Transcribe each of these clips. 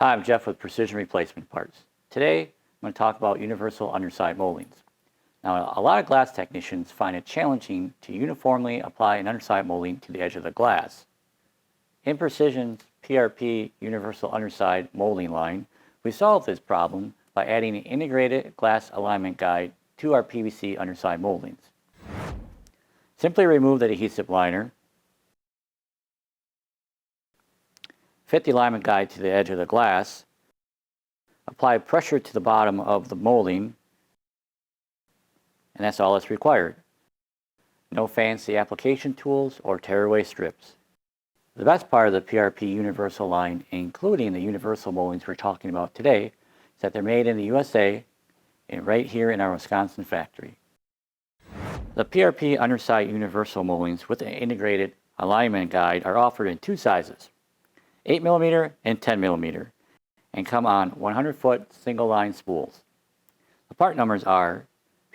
Hi, I'm Jeff with Precision Replacement Parts. Today, I'm going to talk about universal underside moldings. Now, a lot of glass technicians find it challenging to uniformly apply an underside molding to the edge of the glass. In Precision's PRP universal underside molding line, we solved this problem by adding an integrated glass alignment guide to our PVC underside moldings. Simply remove the adhesive liner, fit the alignment guide to the edge of the glass, apply pressure to the bottom of the molding, and that's all that's required. No fancy application tools or tearaway strips. The best part of the PRP universal line, including the universal moldings we're talking about today, is that they're made in the USA and right here in our Wisconsin factory. The PRP underside universal moldings with an integrated alignment guide are offered in two sizes, 8mm and 10mm, and come on 100-foot single-line spools. The part numbers are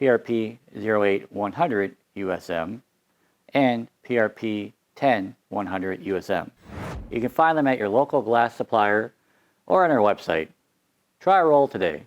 PRP 08100 USM and PRP 10100 USM. You can find them at your local glass supplier or on our website. Try a roll today.